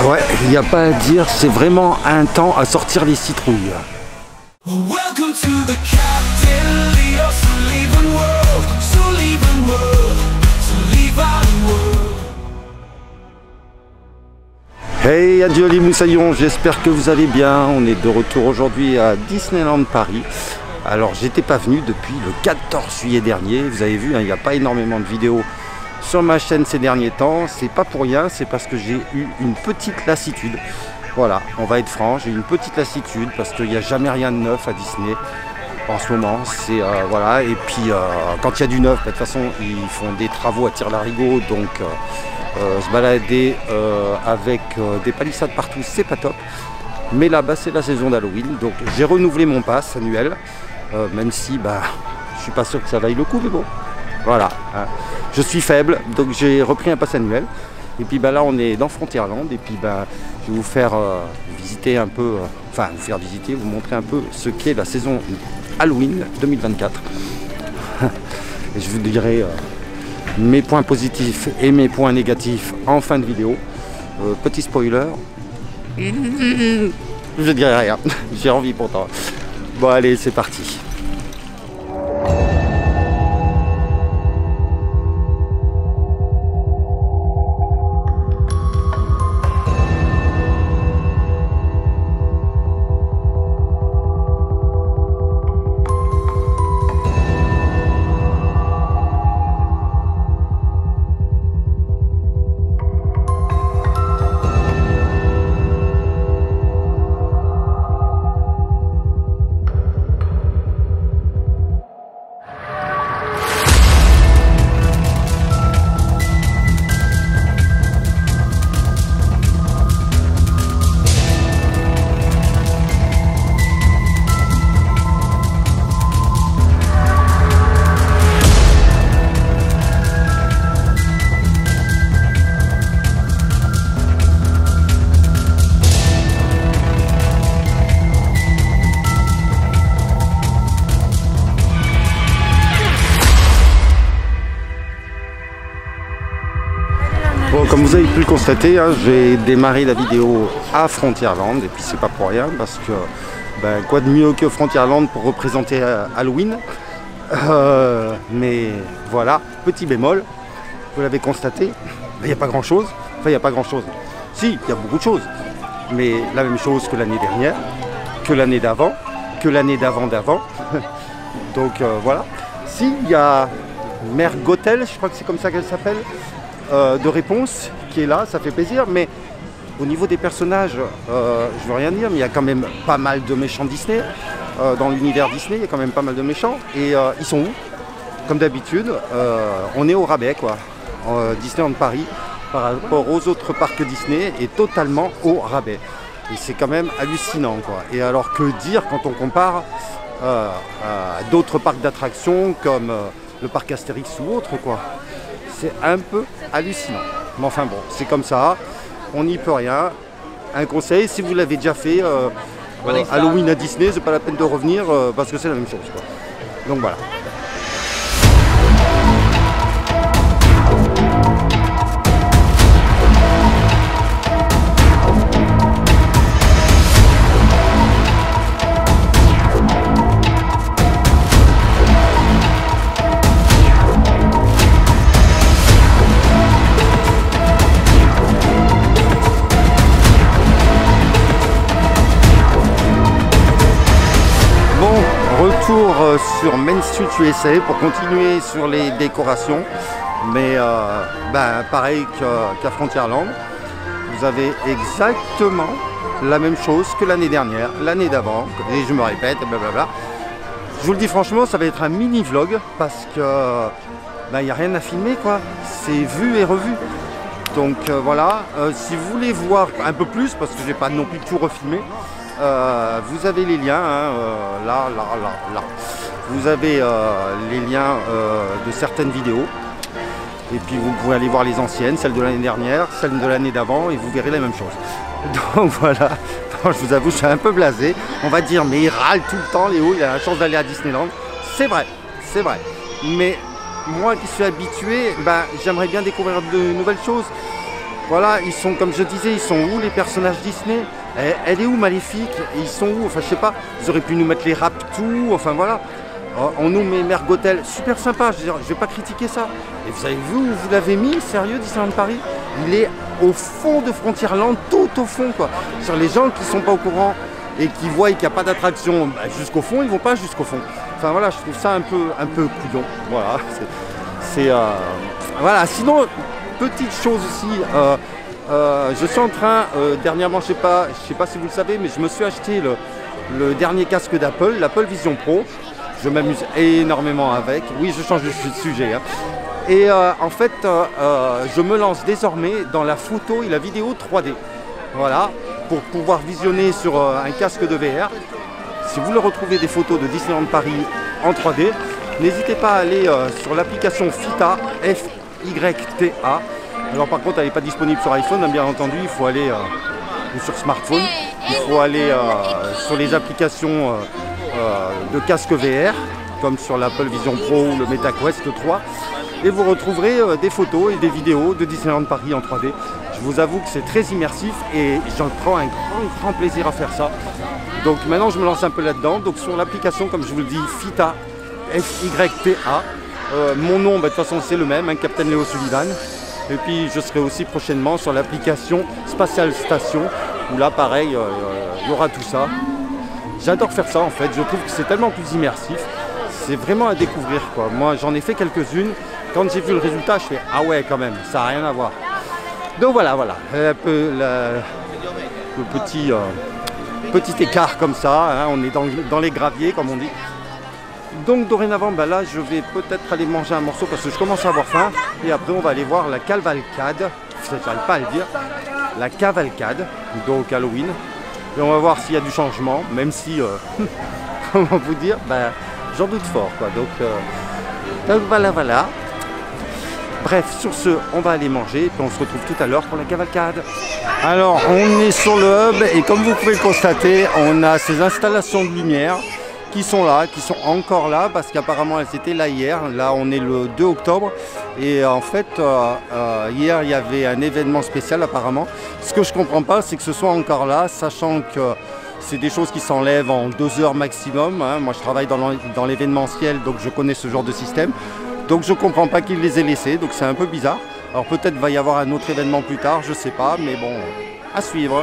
Ouais, il n'y a pas à dire, c'est vraiment un temps à sortir les citrouilles. Welcome to the captivity of Sullivan World, Sullivan World, Sullivan World. Hey, adieu les moussaillons, j'espère que vous allez bien. On est de retour aujourd'hui à Disneyland Paris. Alors, j'étais pas venu depuis le 14 juillet dernier. Vous avez vu, il n'y a pas énormément de vidéos sur ma chaîne ces derniers temps. C'est pas pour rien, c'est parce que j'ai eu une petite lassitude. Voilà, on va être franc, j'ai une petite lassitude parce qu'il n'y a jamais rien de neuf à Disney en ce moment. C'est voilà, et puis quand il y a du neuf, de toute façon ils font des travaux à tire-larigot, donc se balader avec des palissades partout, c'est pas top. Mais là-bas c'est la saison d'Halloween, donc j'ai renouvelé mon pass annuel, même si je suis pas sûr que ça vaille le coup, mais bon, voilà. Hein. Je suis faible, donc j'ai repris un pass annuel. Et puis là on est dans Frontierland et puis je vais vous faire visiter un peu, vous montrer un peu ce qu'est la saison Halloween 2024. Et je vous dirai mes points positifs et mes points négatifs en fin de vidéo. Petit spoiler, je dirai rien, j'ai envie pourtant. Bon allez, c'est parti. Bon, comme vous avez pu le constater, hein, j'ai démarré la vidéo à Frontierland et puis c'est pas pour rien parce que quoi de mieux que Frontierland pour représenter Halloween. Mais voilà, petit bémol, vous l'avez constaté, il n'y a pas grand chose. Enfin, il n'y a pas grand chose. Si, il y a beaucoup de choses, mais la même chose que l'année dernière, que l'année d'avant, que l'année d'avant. Donc voilà. Si, il y a Mère Gothel, je crois que c'est comme ça qu'elle s'appelle. De réponse qui est là, ça fait plaisir, mais au niveau des personnages, je veux rien dire, mais il y a quand même pas mal de méchants Disney, dans l'univers Disney, il y a quand même pas mal de méchants, et ils sont où? Comme d'habitude, on est au rabais, quoi. Disneyland Paris, par rapport aux autres parcs Disney, est totalement au rabais. Et c'est quand même hallucinant, quoi. Et alors que dire quand on compare à d'autres parcs d'attractions, comme le parc Astérix ou autre, quoi. C'est un peu hallucinant. Mais enfin bon, c'est comme ça, on n'y peut rien. Un conseil, si vous l'avez déjà fait, Halloween à Disney, c'est pas la peine de revenir parce que c'est la même chose, quoi. Donc voilà. Retour sur Main Street USA pour continuer sur les décorations, mais pareil qu'à Frontierland, vous avez exactement la même chose que l'année dernière, l'année d'avant, et je me répète, blablabla. Je vous le dis franchement, ça va être un mini vlog parce que il n'y a rien à filmer, quoi. C'est vu et revu. Donc voilà, si vous voulez voir un peu plus, parce que je n'ai pas non plus tout refilmé, vous avez les liens, hein, là. Vous avez les liens de certaines vidéos. Et puis vous pouvez aller voir les anciennes, celles de l'année dernière, celles de l'année d'avant, et vous verrez la même chose. Donc voilà, je vous avoue, je suis un peu blasé. On va dire, mais il râle tout le temps, Léo, il a la chance d'aller à Disneyland. C'est vrai, c'est vrai. Mais moi qui suis habitué, j'aimerais bien découvrir de nouvelles choses. Voilà, ils sont, comme je disais, ils sont où les personnages Disney? Elle est où Maléfique? Ils sont où? Enfin, je sais pas, ils auraient pu nous mettre les Raptous, enfin voilà. On nous met Mère Gothel, super sympa, je vais pas critiquer ça. Et vous avez vu où vous l'avez mis, sérieux, Disneyland Paris? Il est au fond de Frontierland, tout au fond quoi. Sur les gens qui sont pas au courant et qui voient qu'il n'y a pas d'attraction jusqu'au fond, ils vont pas jusqu'au fond. Enfin voilà, je trouve ça un peu couillon. Voilà, voilà. Sinon, petite chose aussi, je suis en train, dernièrement, je sais pas si vous le savez, mais je me suis acheté le dernier casque d'Apple, l'Apple Vision Pro. Je m'amuse énormément avec. Oui, je change de sujet. Hein. Et en fait, je me lance désormais dans la photo et la vidéo 3D. Voilà, pour pouvoir visionner sur un casque de VR. Si vous voulez retrouver des photos de Disneyland Paris en 3D, n'hésitez pas à aller sur l'application FITA, F-Y-T-A. Alors par contre, elle n'est pas disponible sur iPhone, hein, bien entendu, il faut aller ou sur smartphone. Il faut aller sur les applications de casque VR, comme sur l'Apple Vision Pro ou le MetaQuest 3. Et vous retrouverez des photos et des vidéos de Disneyland Paris en 3D. Je vous avoue que c'est très immersif et j'en prends un grand plaisir à faire ça. Donc maintenant je me lance un peu là-dedans. Donc sur l'application, comme je vous le dis, FITA, F-Y-T-A. Mon nom, de toute façon c'est le même, hein, Captain Léo Sullivan. Et puis je serai aussi prochainement sur l'application Spatial Station, où là pareil, il y aura tout ça. J'adore faire ça en fait, je trouve que c'est tellement plus immersif. C'est vraiment à découvrir quoi. Moi j'en ai fait quelques-unes. Quand j'ai vu le résultat, je fais ah ouais quand même, ça n'a rien à voir. Donc voilà, un peu le petit écart comme ça, hein, on est dans les graviers comme on dit. Donc dorénavant, là je vais peut-être aller manger un morceau parce que je commence à avoir faim. Et après on va aller voir la cavalcade, j'arrive pas à le dire, la cavalcade, donc Halloween. Et on va voir s'il y a du changement, même si, comment vous dire, j'en doute fort quoi. Donc voilà. Bref, sur ce, on va aller manger et puis on se retrouve tout à l'heure pour la cavalcade. Alors, on est sur le hub et comme vous pouvez le constater, on a ces installations de lumière qui sont là, qui sont encore là parce qu'apparemment elles étaient là hier. Là, on est le 2 octobre et en fait, hier, il y avait un événement spécial apparemment. Ce que je ne comprends pas, c'est que ce soit encore là, sachant que c'est des choses qui s'enlèvent en 2 heures maximum. Hein. Moi, je travaille dans l'événementiel, donc je connais ce genre de système. Donc je ne comprends pas qu'ils les aient laissés, donc c'est un peu bizarre. Alors peut-être va y avoir un autre événement plus tard, je ne sais pas, mais bon, à suivre.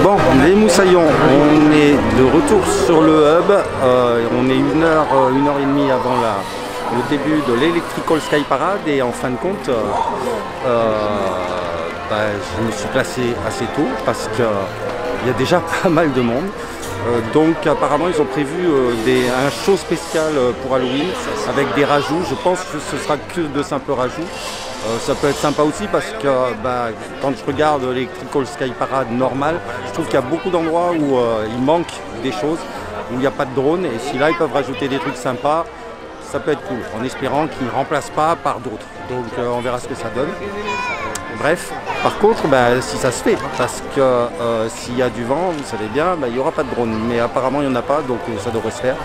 Bon, les moussaillons, on est de retour sur le hub. On est une heure et demie avant le début de l'Electrical Sky Parade et en fin de compte, je me suis placé assez tôt parce qu'il y a déjà pas mal de monde. Donc apparemment ils ont prévu un show spécial pour Halloween avec des rajouts. Je pense que ce sera que de simples rajouts. Ça peut être sympa aussi parce que quand je regarde l'Electrical Sky Parade normale, je trouve qu'il y a beaucoup d'endroits où il manque des choses, où il n'y a pas de drone. Et si là ils peuvent rajouter des trucs sympas, ça peut être cool, en espérant qu'ils ne remplacent pas par d'autres. Donc on verra ce que ça donne. Bref, par contre, si ça se fait, parce que s'il y a du vent, vous savez bien, il n'y aura pas de drone. Mais apparemment, il n'y en a pas, donc ça devrait se faire.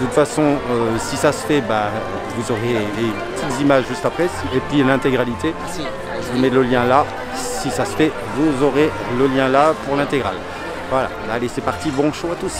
De toute façon, si ça se fait, vous aurez les petites images juste après. Et puis l'intégralité, je vous mets le lien là. Si ça se fait, vous aurez le lien là pour l'intégrale. Voilà, allez, c'est parti, bon show à tous.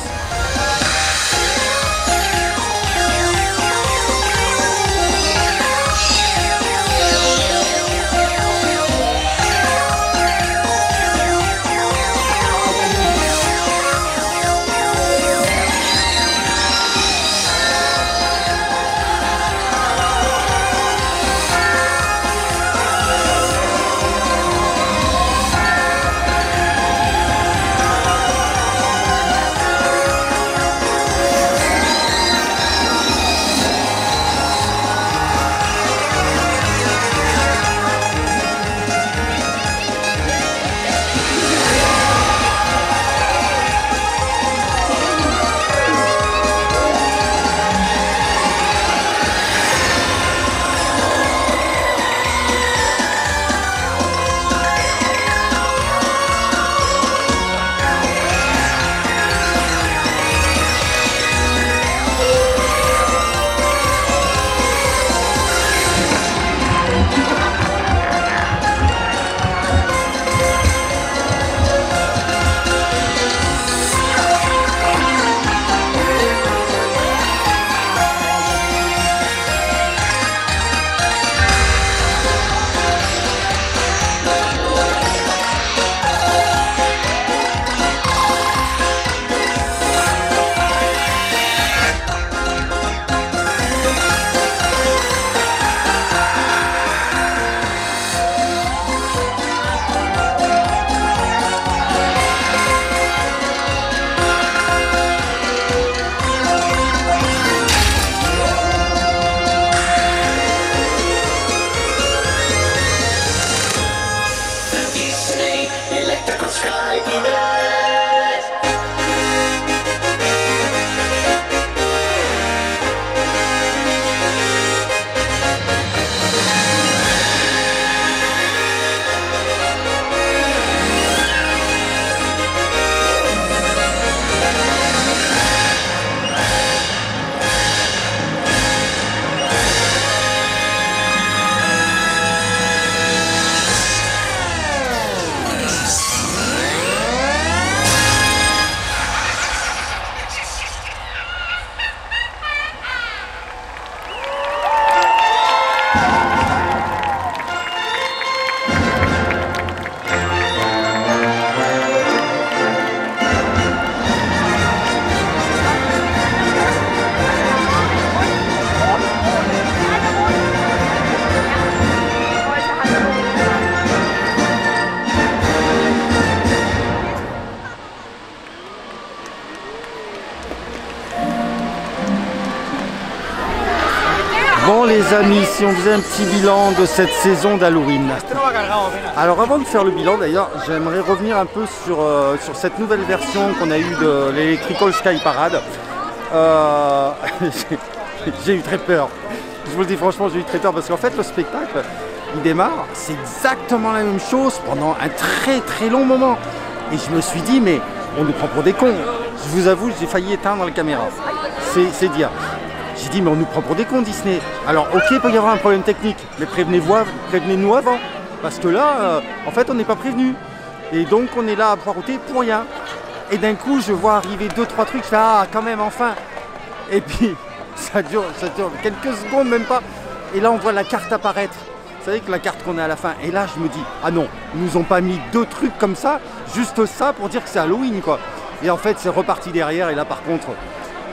Bon les amis, si on faisait un petit bilan de cette saison d'Halloween. Alors avant de faire le bilan d'ailleurs, j'aimerais revenir un peu sur cette nouvelle version qu'on a eue de l'Electrical Sky Parade. J'ai eu très peur. Je vous le dis franchement, j'ai eu très peur parce qu'en fait le spectacle, il démarre, c'est exactement la même chose pendant un très long moment. Et je me suis dit, mais on nous prend pour des cons. Je vous avoue, j'ai failli éteindre la caméra. C'est dire. J'ai dit, mais on nous prend pour des cons, Disney. Alors, ok, il peut y avoir un problème technique, mais prévenez-nous avant. Parce que là, en fait, on n'est pas prévenu. Et donc, on est là à poireauter pour rien. Et d'un coup, je vois arriver 2-3 trucs, je fais, ah, quand même, enfin. Et puis, ça dure quelques secondes, même pas. Et là, on voit la carte apparaître. savez que la carte qu'on a à la fin. Et là, je me dis, ah non, ils nous ont pas mis 2 trucs comme ça, juste ça pour dire que c'est Halloween, quoi. Et en fait, c'est reparti derrière. Et là, par contre,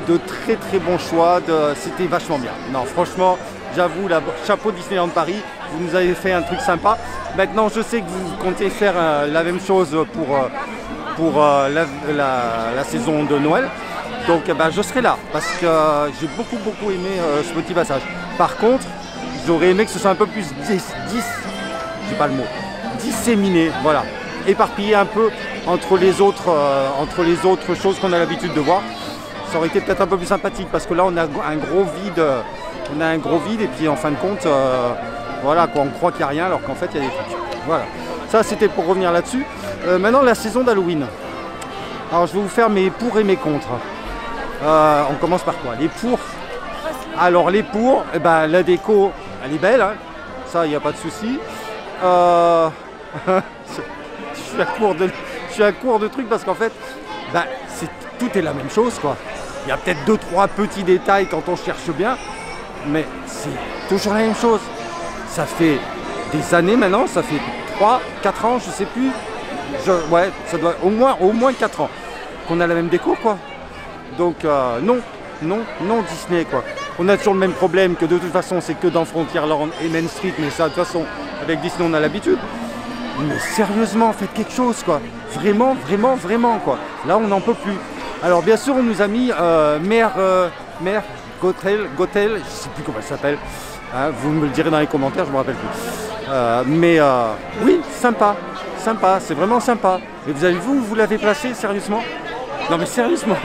de très très bons choix. C'était vachement bien. Non, franchement, j'avoue, chapeau Disneyland Paris. Vous nous avez fait un truc sympa. Maintenant, je sais que vous comptez faire la même chose pour la saison de Noël. Donc, je serai là parce que j'ai beaucoup aimé ce petit passage. Par contre, j'aurais aimé que ce soit un peu plus j'ai pas le mot, disséminé, voilà, éparpillé un peu entre les autres choses qu'on a l'habitude de voir. Ça aurait été peut-être un peu plus sympathique parce que là, on a un gros vide et puis en fin de compte, voilà, quoi, on croit qu'il n'y a rien alors qu'en fait, il y a des trucs. Voilà, ça c'était pour revenir là-dessus. Maintenant, la saison d'Halloween. Alors, je vais vous faire mes pour et mes contre. On commence par quoi? Les pour. Alors les pour, la déco, elle est belle, hein. Ça il n'y a pas de souci. Je suis à court de trucs parce qu'en fait, tout est la même chose, quoi. Il y a peut-être 2-3 petits détails quand on cherche bien, mais c'est toujours la même chose. Ça fait des années maintenant, ça fait 3-4 ans, je sais plus. Ouais, ça doit au moins 4 ans qu'on a la même déco, quoi. Donc non Disney, quoi. On a toujours le même problème que de toute façon c'est que dans Frontierland et Main Street, mais ça de toute façon avec Disney on a l'habitude. Mais sérieusement, faites quelque chose, quoi. Vraiment quoi. Là on n'en peut plus. Alors bien sûr on nous a mis Mère Gothel, je sais plus comment elle s'appelle. Hein, vous me le direz dans les commentaires, je me rappelle plus. Oui, sympa, c'est vraiment sympa. Et vous avez vu où vous l'avez placée, sérieusement? Non mais sérieusement,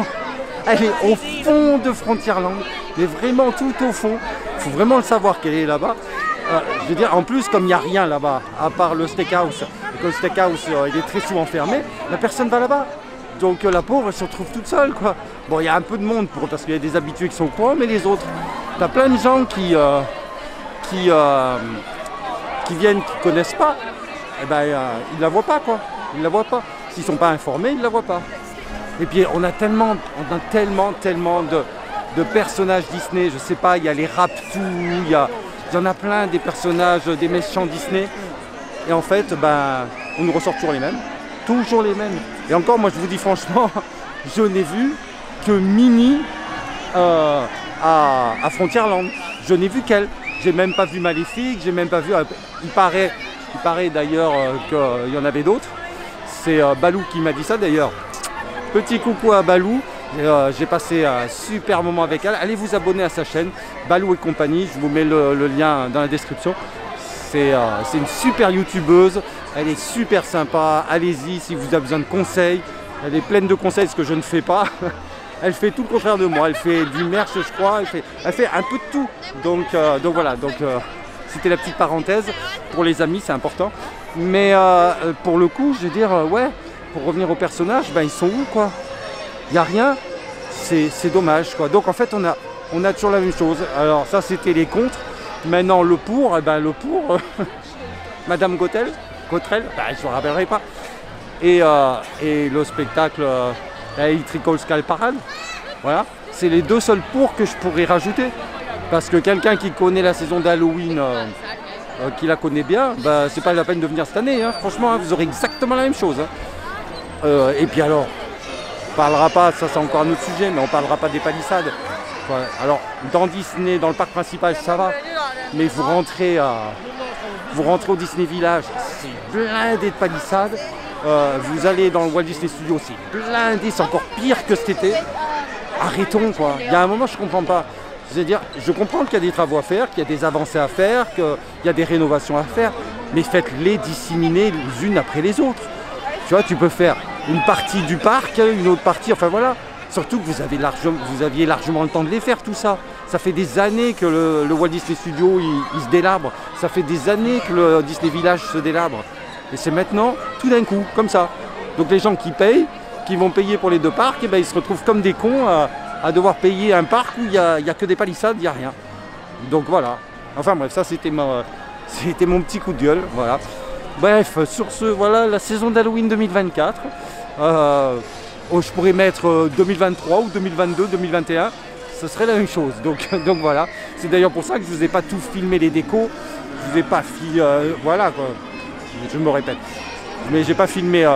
elle est au fond de Frontierland, mais vraiment tout au fond. Il faut vraiment le savoir qu'elle est là-bas. Je veux dire, en plus, comme il n'y a rien là-bas, à part le steakhouse, et que le steakhouse il est très souvent fermé, la personne va là-bas. Donc la pauvre, elle se retrouve toute seule, quoi. Bon, il y a un peu de monde parce qu'il y a des habitués qui sont au courant, mais les autres, t'as plein de gens qui viennent, qui ne connaissent pas, et ils la voient pas, quoi. Ils la voient pas. S'ils ne sont pas informés, ils ne la voient pas. Et puis on a tellement de personnages Disney, je sais pas, il y a les Raptous, il y en a plein des personnages, des méchants Disney. Et en fait, on nous ressort toujours les mêmes. Toujours les mêmes. Et encore, moi je vous dis franchement, je n'ai vu que Minnie à Frontierland. Je n'ai vu qu'elle. J'ai même pas vu Maléfique, j'ai même pas vu. Il paraît d'ailleurs qu'il y en avait d'autres. C'est Balou qui m'a dit ça d'ailleurs. Petit coucou à Balou, j'ai passé un super moment avec elle. Allez vous abonner à sa chaîne, Balou et compagnie, je vous mets le lien dans la description. C'est une super youtubeuse, elle est super sympa, allez-y si vous avez besoin de conseils. Elle est pleine de conseils, ce que je ne fais pas. Elle fait tout le contraire de moi, elle fait du merch je crois, elle fait un peu de tout. Donc voilà, c'était la petite parenthèse. Pour les amis c'est important. Mais pour le coup, je veux dire, ouais. Pour revenir aux personnages, ils sont où, quoi? Il n'y a rien, c'est dommage, quoi. Donc en fait on a toujours la même chose. Alors ça c'était les contre. Maintenant le pour, Madame Gothel, je ne me rappellerai pas. Et le spectacle Electrical Skull Parade. Voilà, c'est les 2 seuls pour que je pourrais rajouter. Parce que quelqu'un qui connaît la saison d'Halloween, qui la connaît bien, c'est pas la peine de venir cette année, hein. Franchement, hein, vous aurez exactement la même chose. Hein. Et puis alors, on parlera pas, ça c'est encore un autre sujet, mais on parlera pas des palissades. Alors dans Disney, dans le parc principal, ça va, mais vous rentrez au Disney Village, c'est blindé de palissades. Vous allez dans le Walt Disney Studios, c'est blindé, c'est encore pire que cet été. Arrêtons, quoi. Il y a un moment je comprends pas. C'est-à-dire, je comprends qu'il y a des travaux à faire, qu'il y a des avancées à faire, qu'il y a des rénovations à faire, mais faites-les disséminer les unes après les autres. Tu vois, tu peux faire une partie du parc, une autre partie, enfin voilà. Surtout que vous aviez largement le temps de les faire, tout ça. Ça fait des années que le Walt Disney Studio, il se délabre. Ça fait des années que le Disney Village se délabre. Et c'est maintenant, tout d'un coup, comme ça. Donc les gens qui payent, qui vont payer pour les 2 parcs, ils se retrouvent comme des cons à devoir payer un parc où il n'y a que des palissades, il n'y a rien. Donc voilà. Enfin bref, ça c'était mon petit coup de gueule. Voilà. Bref, sur ce, voilà la saison d'Halloween 2024. Je pourrais mettre 2023 ou 2022, 2021. Ce serait la même chose. Donc voilà. C'est d'ailleurs pour ça que je ne vous ai pas tout filmé les décos. je vous ai pas filmé, voilà quoi, je me répète. Mais j'ai pas filmé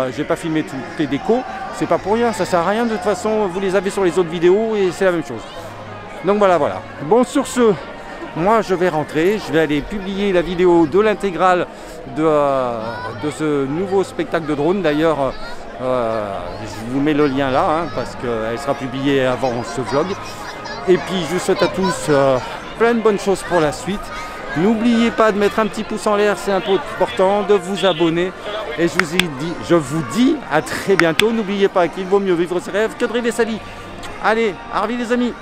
toutes les décos, c'est pas pour rien, ça sert à rien de toute façon, vous les avez sur les autres vidéos et c'est la même chose. Donc voilà. Bon, sur ce, moi je vais rentrer, je vais aller publier la vidéo de l'intégrale de ce nouveau spectacle de drone. D'ailleurs, je vous mets le lien là, hein, parce qu'elle sera publiée avant ce vlog. Et puis je vous souhaite à tous plein de bonnes choses pour la suite. N'oubliez pas de mettre un petit pouce en l'air, c'est important, de vous abonner. Et je vous dis à très bientôt. N'oubliez pas qu'il vaut mieux vivre ses rêves que de rêver sa vie. Allez, au revoir les amis.